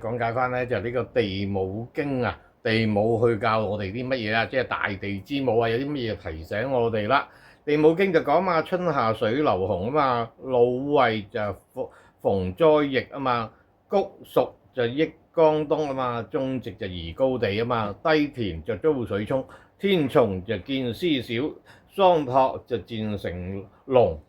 講解翻咧就呢個地母經啊，地母去教我哋啲乜嘢啊？即係大地之母啊，有啲乜嘢提醒我哋啦？地母經就講嘛，春夏水流洪啊嘛，魯衛就逢災疫啊嘛，谷蜀就益江東啊嘛，種植就宜高地啊嘛，低田就遭水沖，天蟲就見絲少，桑拓就漸成龍。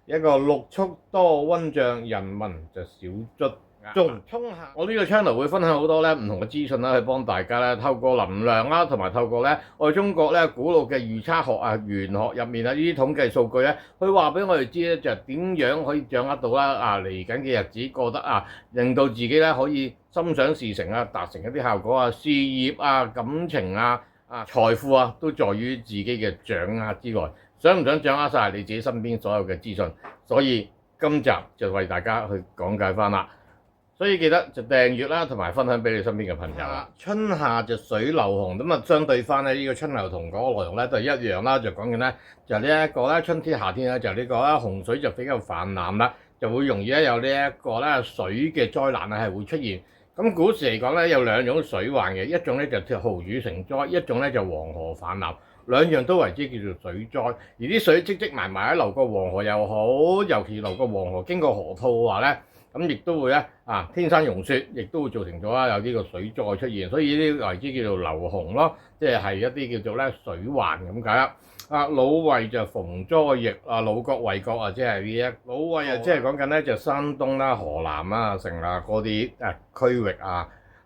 一個六畜多瘟瘴，人民就少卒。沖下，我呢個 channel 會分享好多唔同嘅資訊啦，去幫大家透過能量啦，同埋透過我哋中國古老嘅預測學啊、玄學入面啊呢啲統計數據去話俾我哋知就點樣可以掌握到嚟緊嘅日子過得令到自己可以心想事成啊，達成一啲效果啊，事業啊、感情啊、財富啊，都在於自己嘅掌握之內。想唔想掌握晒你自己身邊所有嘅資訊？所以今集就為大家去講解翻啦。所以記得就訂閱啦，同埋分享俾你身邊嘅朋友啦。春夏就水流洪，咁啊相對翻呢個春流同嗰個內容都係一樣啦，就講緊就呢一個春天夏天就呢個洪水就比較泛濫啦，就會容易有呢一個水嘅災難係會出現。咁古時嚟講有兩種水患嘅，一種就鐵豪雨成災，一種就黃河泛濫，兩樣都為之叫做水災。而啲水積埋埋流過黃河又好，尤其流過黃河經過河套嘅話咁亦都會天山融雪，亦都會造成咗有呢個水災出現，所以呢啲為之叫做流洪咯，即係一啲叫做水患咁解啦。魯衛就逢災疫，魯國、衛國即係呢一魯衛即係講緊就山東啦、河南啊、成啦嗰啲區域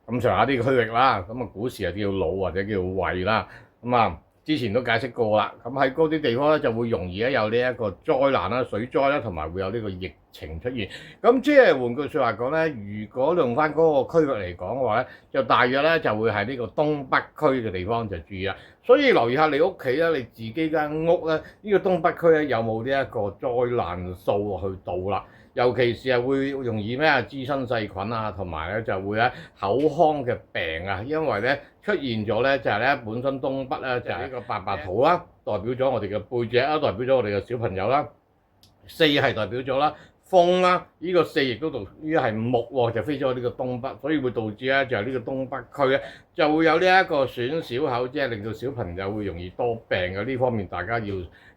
咁上下啲區域啦，咁古時叫魯或者叫衛啦，咁之前都解釋過啦，咁喺嗰啲地方就會容易有呢一個災難啦、水災啦，同埋會有呢個疫情出現。咁即係換句説話講如果用翻嗰個區域嚟講嘅話就大約就會係呢個東北區嘅地方就注意啦。所以留意下你屋企你自己間屋呢個東北區有冇呢一個災難數去到啦？尤其是會容易滋生細菌同埋就會口腔嘅病因為出現咗就係本身東北就係呢個八白土啦，代表咗我哋嘅背脊啦，代表咗我哋嘅小朋友啦。四係代表咗風啦，呢個四亦都屬於係木就飛咗呢個東北，所以會導致就係呢個東北區就會有呢一個損小口，即係令到小朋友會容易多病嘅。呢方面大家要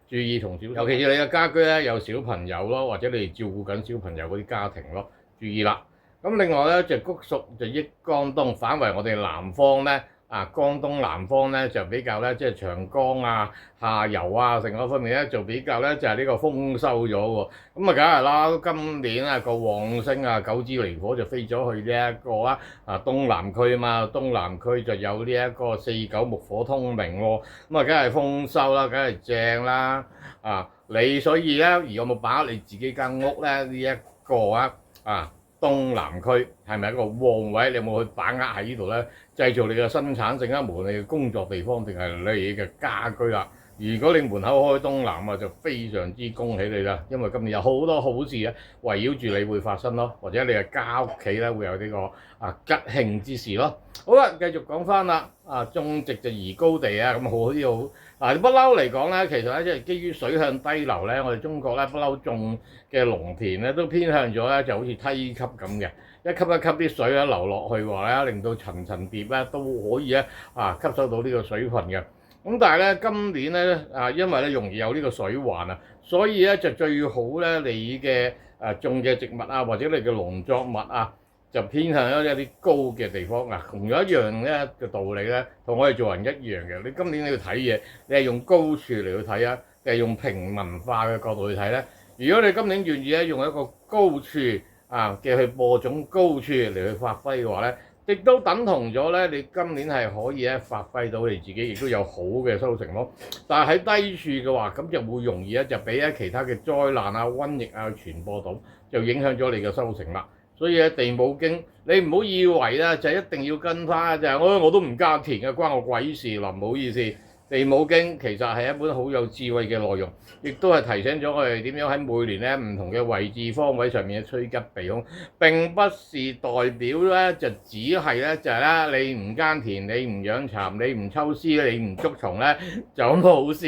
注意同小，尤其是你嘅家居有小朋友咯，或者你哋照顧緊小朋友嗰啲家庭咯，注意啦。咁另外就谷蜀就益江東，反為我哋南方江東南方就比較即係長江下游成嗰方面就比較就係呢個豐收咗喎。咁梗係啦，今年個旺星九子離火就飛咗去呢一個東南區嘛，東南區就有呢一個四九木火通明喎，咁梗係豐收啦，梗係正啦。你所以而有冇把握你自己間屋呢一個東南區係咪一個旺位？你有冇去把握喺呢度製造你嘅生產性無論你嘅工作地方定係你嘅家居啦。如果你門口開東南就非常之恭喜你啦，因為今年有好多好事圍繞住你會發生咯，或者你嘅家屋企會有呢個吉慶之事咯。好啦，繼續講翻啦，種植就宜高地咁好啲好。不嬲嚟講其實即係基於水向低流我哋中國不嬲種嘅農田都偏向咗就好似梯級咁嘅，一級一級啲水流落去話令到層層疊都可以吸收到呢個水分嘅。咁但係今年因為容易有呢個水患所以就最好你嘅種嘅植物或者你嘅農作物就偏向一啲高嘅地方同樣一樣嘅道理同我哋做人一樣嘅。你今年你要睇嘢，你係用高處嚟去睇定係用平民化嘅角度去睇呢？如果你今年願意用一個高處嘅去播種，高處嚟去發揮嘅話亦都等同咗你今年係可以發揮到你自己，亦都有好嘅收成咯。但係喺低處嘅話，咁就會容易就俾其他嘅災難瘟疫傳播到，就影響咗你嘅收成啦。所以地母經，你唔好以為就一定要跟翻，就係我都唔耕田嘅，關我鬼事啦，唔好意思。地母經其實係一本好有智慧嘅內容，亦都係提醒咗我哋點樣喺每年唔同嘅位置方位上面趨吉避凶。並不是代表就只係就係你唔耕田，你唔養蠶，你唔抽絲，你唔捉蟲就冇事。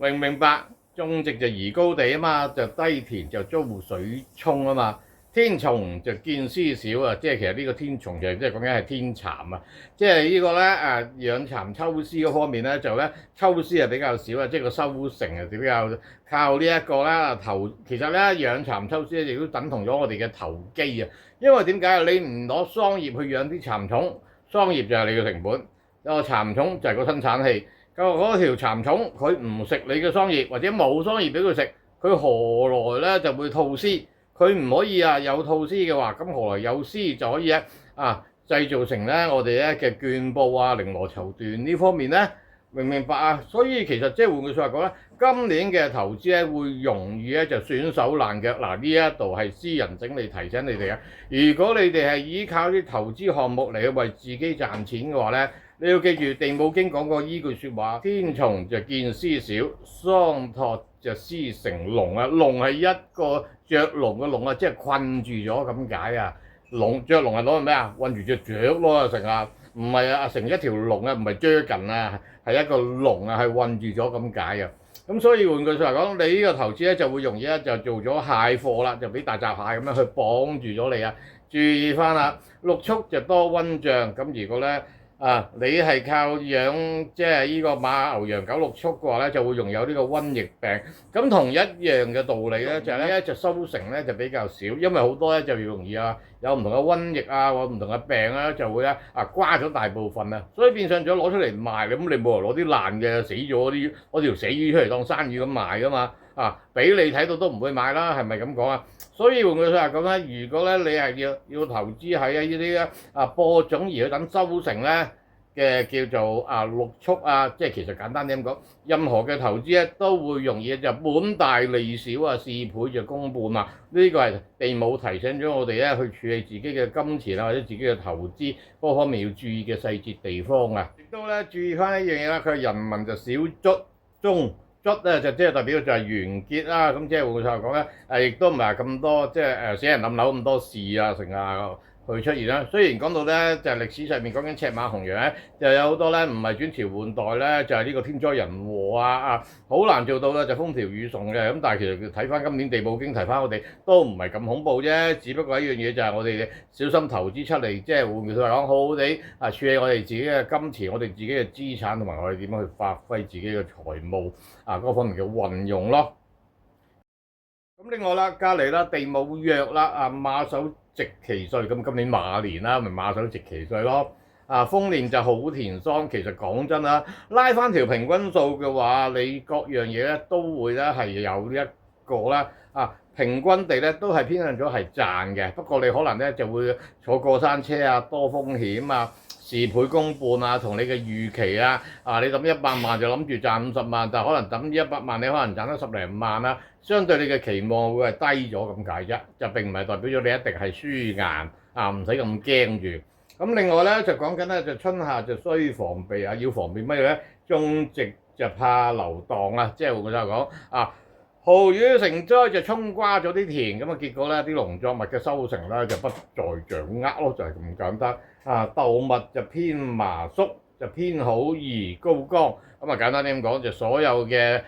明唔明白？種植就宜高地嘛，就低田就遭水沖嘛。天蟲就見絲少啊，即係其實呢個天蟲就即係講緊係天蠶啊，即係呢個咧養蠶抽絲嗰方面咧就咧抽絲係比較少啊，即係個收成啊比較靠呢一個啦投，其實咧養蠶抽絲亦都等同咗我哋嘅投機啊，因為點解啊？你唔攞桑葉去養啲蠶蟲，桑葉就係你嘅成本，個蠶蟲就係個生產器，嗰條蠶蟲佢唔食你嘅桑葉或者冇桑葉俾佢食，佢何來咧就會吐絲？佢唔可以有吐絲嘅話，咁何來有絲就可以製造成咧我哋咧嘅絹布啊、綾羅綢緞呢方面咧，明唔明白啊？所以其實即係換句説話講咧，今年嘅投資咧會容易咧就損手爛腳。嗱，呢一度係私人整理提醒你哋啊，如果你哋係依靠啲投資項目嚟去為自己賺錢嘅話咧，你要記住地母經講過依句説話：天蟲就見絲少，桑托就絲成籠啊！籠係一個雀籠嘅籠啊，即係困住咗咁解啊！雀籠係攞嚟咩啊？困住隻雀咯，成啊！唔係成一條龍啊，唔係追緊啊，係一個籠啊，係困住咗咁解啊！咁所以換句説話講，你呢個投資咧就會容易咧就做咗蟹貨啦，就俾大閘蟹咁樣去綁住咗你啊！注意翻啦，六畜就多瘟瘴，咁如果咧你係靠養即係呢個馬牛羊狗六畜嘅話咧，就會容易有呢個瘟疫病。咁同一樣嘅道理咧，就係咧就收成咧就比較少，因為好多咧就容易有唔同嘅瘟疫或唔同嘅病啦，就會咧瓜咗大部分啊，所以變相咗攞出嚟賣，咁你冇人攞啲爛嘅死咗啲攞條死魚出嚟當生魚咁賣噶嘛。俾你睇到都唔會買啦，係咪咁講啊？所以換句説話講咧，如果咧你係要投資喺呢啲播種而去等收成咧嘅叫做六畜即係其實簡單啲咁講，任何嘅投資咧都會容易就本大利小事倍就功半啊！呢個係地母提醒咗我哋咧去處理自己嘅金錢或者自己嘅投資嗰方面要注意嘅細節地方啊！亦都咧注意翻一樣嘢啦，佢人民就少卒中。卒咧就即係代表就係完結啦，咁即係換句話講咧，亦都唔係咁多即係死人冧樓咁多事成去出現啦。雖然講到咧就係歷史上面講緊赤馬紅羊咧，就有好多咧唔係轉朝換代咧，就係呢個天災人禍好難做到咧就風調雨順嘅。咁但係其實睇翻今年地母經提翻我哋都唔係咁恐怖啫，只不過一樣嘢就係我哋小心投資出嚟，即係換句話講，好好地處理我哋自己嘅金錢、我哋自己嘅資產同埋我哋點樣去發揮自己嘅財務嗰方面嘅運用咯。咁另外啦，隔離啦，地母弱啦，馬首值其歲，咁今年馬年啦，咪馬首值其歲咯。豐年就好田桑，其實講真啦，拉翻條平均數嘅話，你各樣嘢咧都會咧係有一個啦，平均地咧都係偏向咗係賺嘅，不過你可能咧就會坐過山車多風險事倍功半同你嘅預期你抌100萬就諗住賺50萬，但係可能抌100萬你可能賺得10零萬相對你嘅期望會係低咗咁解啫，就並唔係代表咗你一定係輸硬唔使咁驚住。咁另外咧就講緊咧就春夏就需防備要防備乜嘢咧？種植就怕流蕩即係換句話講豪雨成災就沖瓜咗啲田，咁結果咧啲農作物嘅收成咧就不在掌握咯，就係咁簡單。稻物就偏麻縮，就偏好而高光。咁簡單啲咁講，就所有嘅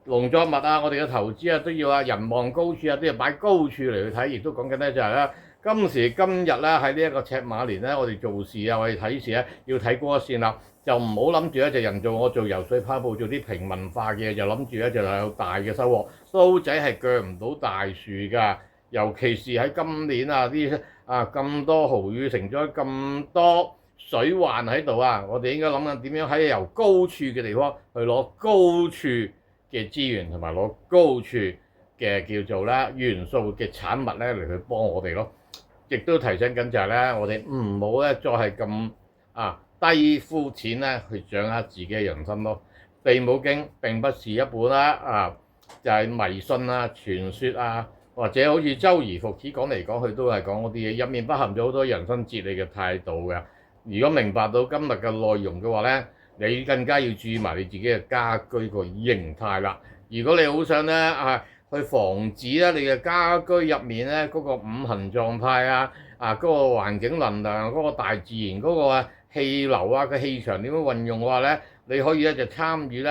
農作物我哋嘅投資都要人望高處都要擺高處嚟去睇，亦都講緊咧就係咧今時今日咧喺呢一個赤馬年咧，我哋做事我哋睇事要睇高一線啦。就唔好諗住就人做我做游水跑步做啲平民化嘅嘢，就諗住就有大嘅收穫。刀仔係鋸唔到大樹㗎，尤其是喺今年啲咁多豪雨成災，咁多水患喺度我哋應該諗緊點樣喺由高處嘅地方去攞高處嘅資源同埋攞高處嘅叫做元素嘅產物嚟去幫我哋咯。亦都提醒緊就係我哋唔好再係咁低膚淺去掌握自己嘅人生咯。地母經並不是一本就係迷信傳說或者好似周而復始講嚟講去都係講嗰啲嘢，入面包含咗好多人生哲理嘅態度嘅。如果明白到今日嘅內容嘅話咧，你更加要注意埋你自己嘅家居個形態啦。如果你好想去防止你嘅家居入面嗰個五行狀態嗰個環境能量嗰個大自然嗰個氣流個氣場點樣運用嘅話咧，你可以就參與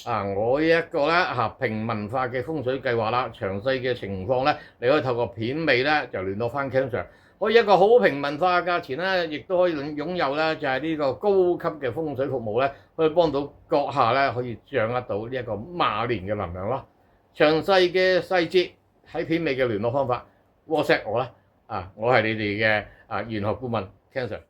我呢一個咧平民化嘅風水計劃啦，詳細嘅情況咧，你可以透過片尾咧就聯絡翻 Ken Sir，可以一個好平民化嘅價錢咧，亦都可以擁有咧就係呢個高級嘅風水服務咧，可以幫到閣下咧可以掌握到呢一個馬年嘅能量咯。詳細嘅細節喺片尾嘅聯絡方法 WhatsApp 我啦，我係你哋嘅玄學顧問 Ken Sir。